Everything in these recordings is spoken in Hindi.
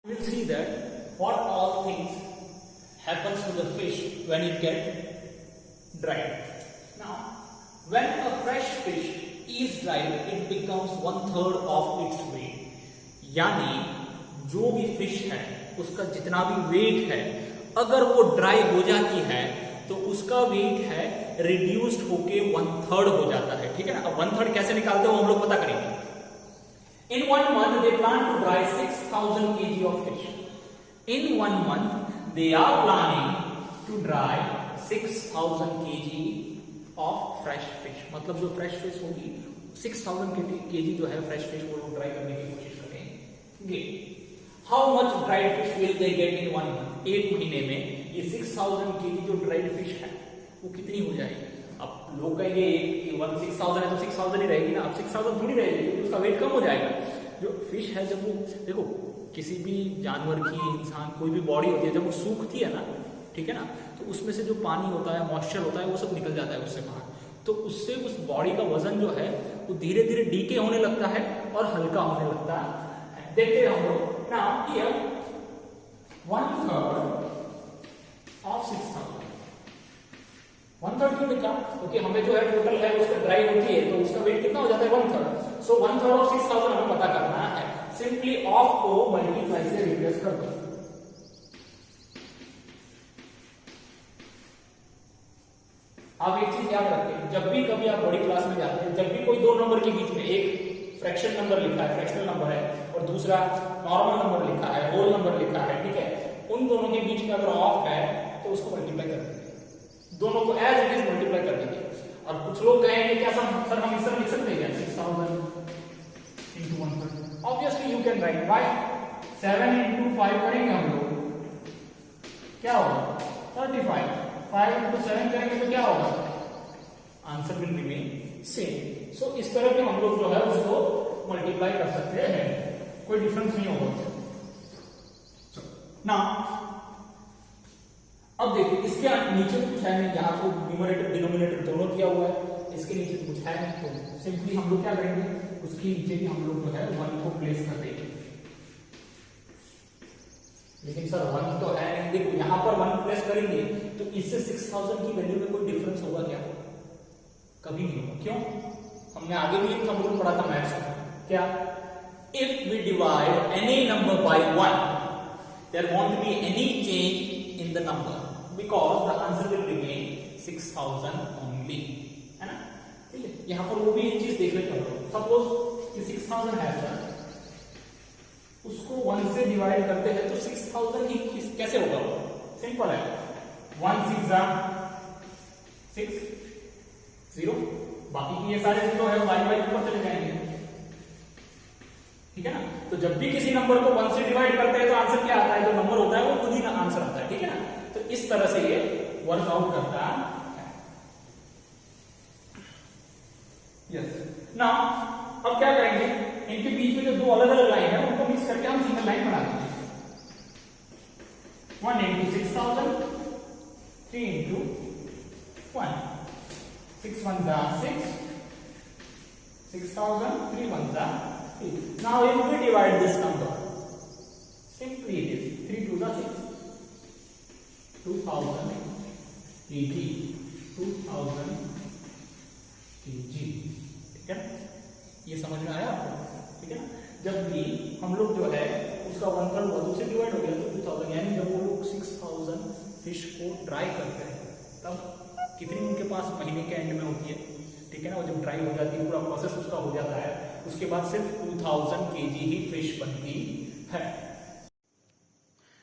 We will see that what all things happens to the fish when it get dried. Now, when a fresh fish is dried, it becomes 1/3 of its weight. यानी जो भी फिश है उसका जितना भी वेट है, अगर वो ड्राई हो जाती है तो उसका वेट है रिड्यूस्ड होके 1/3 हो जाता है. ठीक है ना. अब 1/3 कैसे निकालते हो हम लोग पता करेंगे. In 1 month, they plan to dry 6,000 kg of fish. In 1 month, they are planning to dry 6,000 kg of fresh fish. मतलब जो fresh fish होगी 6,000 kg जो है fresh fish वो लोग ड्राई करने की कोशिश करेंगे. How much dried fish will they get in 1 month? एक महीने में ये 6,000 kg जो ड्राइड फिश है वो कितनी हो जाएगी. अब लोग कहेंगे 6,000 है तो 6,000 ही रहेगी ना. अब 6,000 थोड़ी रहेगी क्योंकि उसका वेट कम हो जाएगा. जो फिश है जब वो देखो किसी भी जानवर की, इंसान कोई भी बॉडी होती है जब वो सूखती है ना, ठीक है ना, तो उसमें से जो पानी होता है, मॉइस्चर होता है, वो सब निकल जाता है उससे बाहर. तो उससे उस बॉडी का वजन जो है वो धीरे धीरे डीके होने लगता है और हल्का होने लगता है. देखते हैं हम लोग. Now here 1/3 of 6,000. 1/3 क्यों लिखा? क्योंकि हमें जो है टोटल है उसका ड्राई होती है तो उसका वेट कितना हो जाता है 1/3. सो 1/3 of 6,000 हमें पता करना है. सिंपली ऑफ को मल्टीप्लाई से रिप्लेस कर दो. आप एक चीज याद रखें, जब भी कभी आप बड़ी क्लास में जाते हैं, जब भी कोई दो नंबर के बीच में एक फ्रैक्शन नंबर लिखा है, फ्रैक्शनल नंबर है, और दूसरा नॉर्मल नंबर लिखा है, होल नंबर लिखा है, ठीक है, उन दोनों के बीच में अगर ऑफ है तो उसको मल्टीप्लाई कर देंगे. दोनों को एज इट इज मल्टीप्लाई कर देंगे. और कुछ लोग कहेंगे क्या सर हम इस तरह लिख सकते हैं क्या 6,000 into 1/3. Obviously you can write. By 7 into 5 करेंगे हम लोग, क्या होगा 35. 5 into 7 करेंगे तो क्या होगा, आंसर विल रिमेन सेम. सो इस तरह के हम लोग जो है उसको मल्टीप्लाई कर सकते हैं, कोई डिफरेंस नहीं होगा. ना अब देखिए इसके नीचे कुछ है नहीं, यहाँ तो न्यूमरेटर डिनोमिनेटर दोनों किया हुआ है, इसके नीचे कुछ है नहीं, तो सिंपली हम लोग क्या करेंगे, उसके नीचे भी हम लोग जो है 1 को प्लेस कर देंगे. लेकिन सर 1 तो है नहीं. देखो यहाँ पर 1 प्लेस करेंगे तो इससे 6,000 की वैल्यू में कोई डिफरेंस होगा क्या? कभी नहीं होगा. क्यों? हमने आगे भी एक हम लोग पढ़ा था मैथ्स में, क्या, if we divide any number by 1 there won't be any change in the number because the answer will remain 6,000 only. है ना. ठीक है. यहां पर वो भी एक चीज देख लेते हैं. सपोज कि 6,000 है सर, उसको 1 से डिवाइड करते हैं तो 6,000 ही कैसे होगा? सिंपल है. 1 6 6 0, बाकी की ये सारे जो है बाई बाई ऊपर चले जाएंगे. ठीक है ना. तो जब भी किसी नंबर को 1 से डिवाइड करते हैं तो आंसर क्या आता है, जो नंबर होता है वो खुद ही ना आंसर आता है. ठीक है ना. तो इस तरह से ये वर्कआउट करता है. यस. नाउ अब क्या करेंगे, इनके बीच में जो दो अलग अलग लाइन है उनको मिक्स करके हम सिंगल लाइन बना देंगे. 1 into 6,000, 3 into 1. 6 1s are 6, 6,000, 3 1s are 3. Now if we divide this number, simply it is 3 2s are 6, 2,000 kg, 2,000 kg. ठीक है. ये समझ में आया आपको? ठीक है ना. जब भी हम लोग जो है उसका 1/3 2 से डिवाइड हो गया तो 2,000, यानी जब वो लोग 6,000 फिश को ड्राई करते हैं तब कितनी उनके पास महीने के एंड में होती है. ठीक है ना. वो जब ड्राई हो जाती है, पूरा प्रोसेस उसका हो जाता है, उसके बाद सिर्फ 2,000 kg ही फिश बनती है.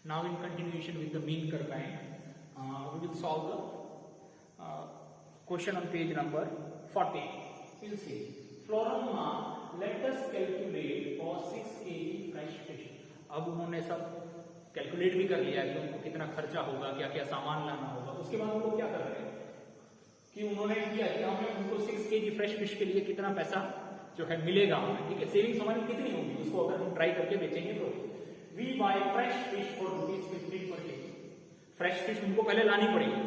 Now in continuation with the mean curve kind we will solve the question on page number 40. We'll see. Florama, let us calculate for 6 kg fresh fish. अब उन्होंने सब कैलकुलेट भी कर लिया है कि उनको कितना खर्चा होगा, क्या क्या सामान लाना होगा. उसके बाद वो लोग क्या कर रहे हैं कि उन्होंने किया कि हमें उनको 6 kg फ्रेश फिश के लिए कितना पैसा जो है मिलेगा हमें. ठीक है. सेविंग्स हमारी कितनी होगी उसको अगर हम ट्राई करके बेचेंगे तो. We buy fresh fish for ₹15 पर kg. फ्रेश फिश उनको पहले लानी पड़ेगी.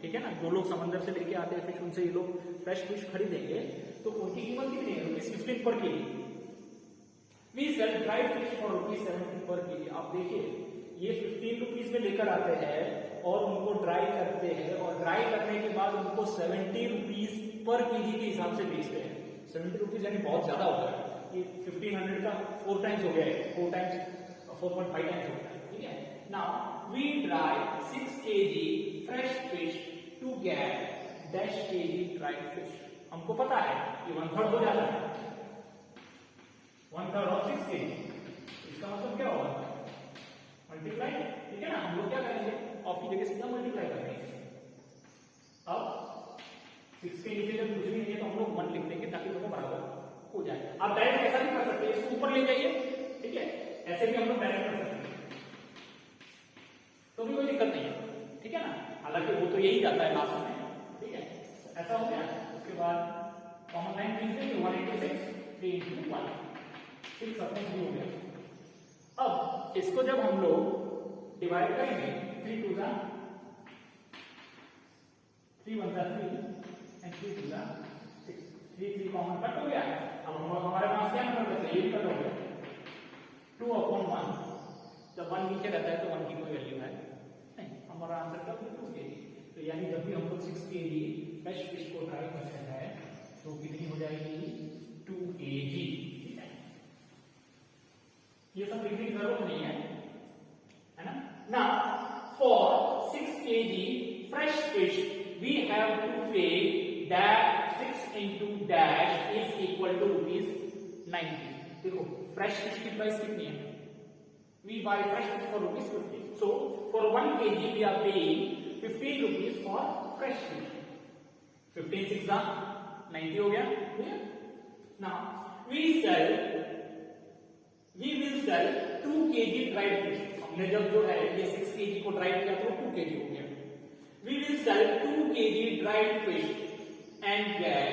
ठीक है ना. जो लोग समंदर से लेके आते हैं फिश, उनसे ये लोग फ्रेश फिश खरीदेंगे तो उनकी कीमत कितनी है, ₹15 पर kg. We sell dried fish for ₹70 पर केजी। आप देखिए ये 15 रुपीज में लेकर आते हैं और उनको ड्राई करते हैं और ड्राई करने के बाद उनको 70 रुपीज पर केजी के हिसाब से बेचते हैं। 70 रुपीज यानी बहुत ज्यादा होता है। ये 1500 का 4 टाइम्स हो गया है, 4.5 टाइम्स हो गया है। ठीक है। Now we dry 6 kg fresh fish to get dash kg dried fish. हमको पता है ये 1/3 हो जाता है, 1/3 ऑफ 6 kg। इसका मतलब क्या होगा, मल्टीप्लाई। ठीक है ना, हम लोग क्या करेंगे, ऑफ की जगह सीधा मल्टीप्लाई करेंगे। अब 6 के नीचे जब कुछ भी नहीं है तो हम लोग 1 लिख देंगे ताकि दोनों बराबर हो जाए। आप डायरेक्ट ऐसा भी कर सकते हैं, इसको ऊपर ले जाइए। ठीक है, ऐसे भी हम लोग डायरेक्ट कर सकते हैं, तो भी कोई दिक्कत नहीं है। ठीक है ना, हालांकि वो तो यही जाता है लास्ट में। ठीक है, ऐसा हो गया। उसके बाद कॉमन लाइन खींच देंगे, 1 into 6, 3 into 1, 6 अपने भी हो गया। अब इसको जब हम लोग डिवाइड करेंगे, 3 2 3 1 3 and 3 2 6, 3 कॉमन कट हो गया। अब हमारे पास क्या नंबर बचा, ये कट हो गया 2/1। जब 1 नीचे रहता है तो 1 की कोई वैल्यू है नहीं, हमारा आंसर का 2 kg। तो यानी जब भी हम लोग 6 kg फ्रेश फिश को ड्राई करते हैं तो कितनी हो जाएगी, 2 kg। ये सब लिखने की जरूरत नहीं है ना। Now for 6 kg fresh fish we have to pay that 6 into dash is equal to ₹90। देखो फ्रेश फिश की प्राइस कितनी है, we buy fresh fish for ₹50। so for 1 kg we are paying 15 rupees for fresh fish। 15 6 90 हो गया। now we will sell 2 kg dried fish। हमने जब जो है ये 6 kg को ड्राई किया तो 2 kg हो गया। We will sell 2 kg dried fish and get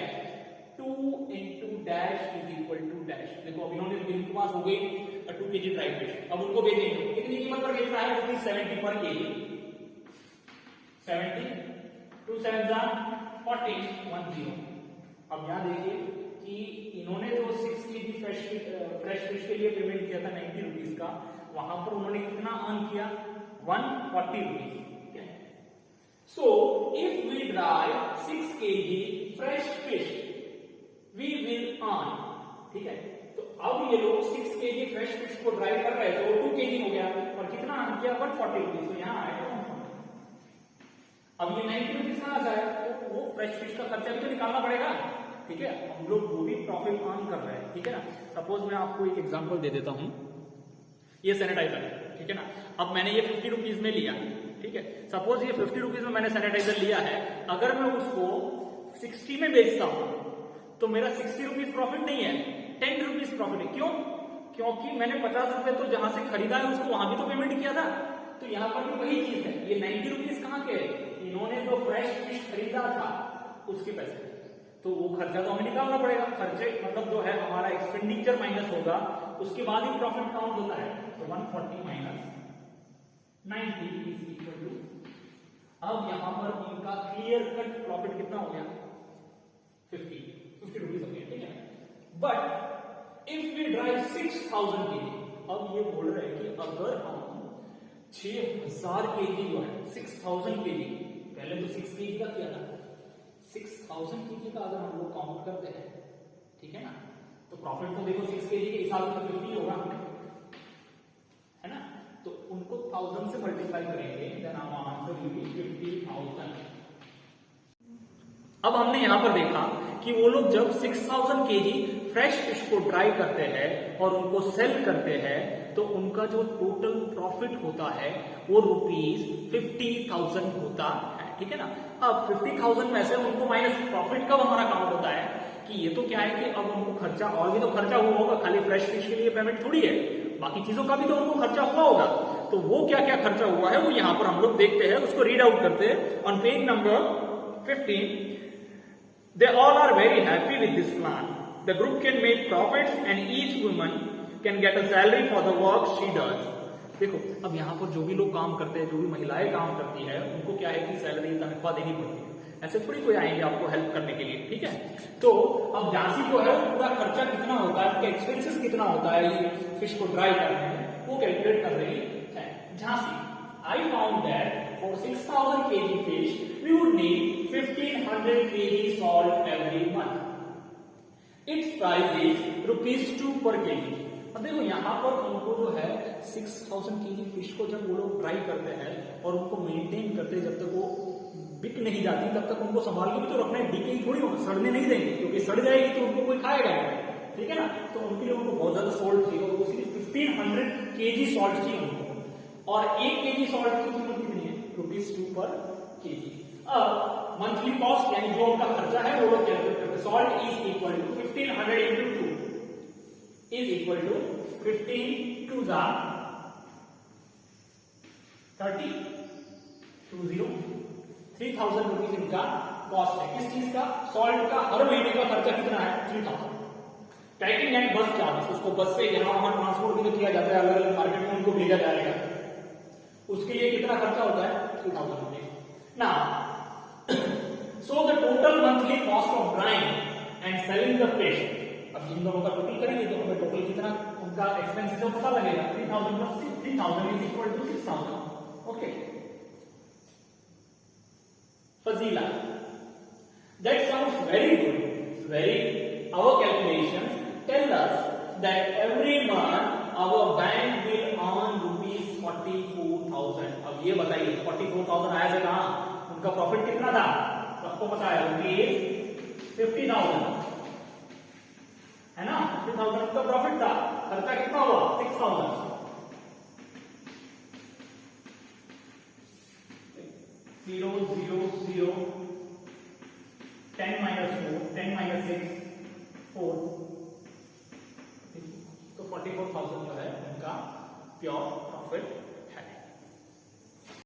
2 into dash is equal to dash। देखो अब इन्होंने इनके पास हो गई 2 kg dried fish, अब उनको बेचेंगे, कितनी कीमत पर बेच रहा है, ₹70 पर kg। 70 2 7 14 10। अब यहाँ देखिए कि इन्होंने जो 6 kg फ्रेश फिश के लिए पेमेंट किया था 90 रुपीज का, वहां पर उन्होंने कितना अर्न किया, 140 रुपीज। ठीक है। So if we dry 6 kg fresh fish we will earn. ठीक है, तो अब ये लोग 6 kg फ्रेश फिश को ड्राई कर रहे थे, तो 2 kg हो गया और कितना अर्न किया, 140 रुपीज। तो यहाँ आएगा 140। अब ये 90 रुपीज कहां से आया, तो वो फ्रेश फिश का खर्चा भी तो निकालना पड़ेगा। ठीक है, हम लोग जो भी प्रॉफिट अर्न कर रहे हैं। ठीक है ना, सपोज मैं आपको एक एग्जांपल दे देता हूं, ये सैनिटाइजर है। ठीक है ना, अब मैंने ये 50 रुपीज में लिया। ठीक है, सपोज ये 50 रुपीज में मैंने सैनिटाइजर लिया है, अगर मैं उसको 60 में बेचता हूं तो मेरा 60 रुपीज प्रॉफिट नहीं है, 10 रुपीज प्रॉफिट है। क्यों, क्योंकि मैंने 50 रुपए तो जहां से खरीदा है उसको वहां भी तो पेमेंट किया था। तो यहाँ पर भी वही चीज है, ये 90 रुपीज कहाँ के, इन्होंने जो फ्रेश फिश खरीदा था उसके पैसे, तो वो खर्चा तो हमें निकालना पड़ेगा। खर्चे मतलब जो है हमारा एक्सपेंडिचर माइनस होगा, उसके बाद ही प्रॉफिट काउंट होता है। तो 140 माइनस 90 इज इक्वल टू, अब यहां पर इनका क्लियर कट प्रॉफिट कितना हो गया, 50 रुपीज हो गया। ठीक है, but if we drive 6000 kg, अब ये बोल रहे हैं कि अगर हम 6000 kg जो है 6000 kg, पहले तो 6 kg का किया था, 6000 kg का अगर हम लोग काउंट करते हैं, ठीक है ना, तो प्रॉफिट तो देखो 6 kg के हिसाब से 50 होगा, है ना। तो उनको 1000 से मल्टीप्लाई करेंगे, then our answer will be 50,000। अब हमने यहां पर देखा कि वो लोग जब 6000 kg फ्रेश फिश को ड्राई करते हैं और उनको सेल करते हैं तो उनका जो टोटल प्रॉफिट होता है वो ₹50,000 होता है। ठीक है ना, अब 50,000 में से उनको माइनस प्रॉफिट कब हमारा काउंट होता है कि ये तो क्या है कि अब उनको खर्चा और भी तो खर्चा हुआ होगा, खाली फ्रेश फिश के लिए पेमेंट थोड़ी है, बाकी चीजों का भी तो उनको खर्चा हुआ होगा। तो वो क्या क्या खर्चा हुआ है वो यहाँ पर हम लोग देखते हैं, उसको रीड आउट करते हैं। On page number 15, they all are very happy with this plan. The group can make profits and each woman can get a salary for the work she does. देखो अब यहाँ पर जो भी लोग काम करते हैं, जो भी महिलाएं काम करती है, उनको क्या है कि सैलरी तनख्वाह देनी पड़ती है। ऐसे थोड़ी कोई आएंगे आपको हेल्प करने के लिए, ठीक है। तो अब झांसी जो है पूरा खर्चा कितना होता है, उनका एक्सपेंसेस कितना होता है ये फिश को ड्राई करने में, वो कैलकुलेट कर रही है Jhansi. I found that for 6,000 kg fish we would need 1,500 kg salt every month. Its price is ₹2 per kg. अब देखो यहाँ पर उनको जो है 6,000 kg फिश को जब वो लोग ट्राई करते हैं और उनको मेंटेन करते हैं, जब तक वो बिक नहीं जाती तब तक उनको संभाल के भी तो रखना है, बिके ही थोड़ी होगा, सड़ने नहीं देंगे, क्योंकि सड़ जाएगी तो उनको कोई खाएगा नहीं, ठीक है ना। तो उनके लिए उनको बहुत ज्यादा सॉल्ट चाहिए, उसके लिए 1,500 kg सॉल्ट चाहिए उनको, और 1 kg सॉल्ट की कीमत कितनी है, ₹2 पर kg। अब मंथली कॉस्ट यानी जो उनका खर्चा है वो लोग कैलकुलेट करते हैं। Salt is equal to 1,500 into 2 is equal to 15 to the 30 20 3,000 rupees इनका कॉस्ट है। किस चीज का, सॉल्ट का हर महीने का खर्चा कितना है, 3,000। पैकिंग एंड बस चार्जेस, उसको बस से यहाँ वहां ट्रांसपोर्ट भी तो किया जाता है, अलग अलग मार्केट में उनको भेजा जाएगा, उसके लिए कितना खर्चा होता है, 3,000 rupees. Now so the total monthly cost of drawing and selling the fish, अब जिन दोनों का टोटल करेंगे तो हमें टोटल कितना उनका एक्सपेंसेस है पता लगेगा। 3,000 plus 3,000 is equal to 6,000। Okay, Fazila, that sounds very good, our calculations tell us that every month our bank will earn ₹44,000। अब ये बताइए 44,000 आया से कहां, उनका प्रॉफिट कितना था, सबको पता है, ₹50,000 है ना, 50,000 का प्रॉफिट था, खर्चा कितना हुआ, 6,000। 0 0 0 10 minus 4 10 minus 6 4, तो 44,000 जो है उनका प्योर प्रॉफिट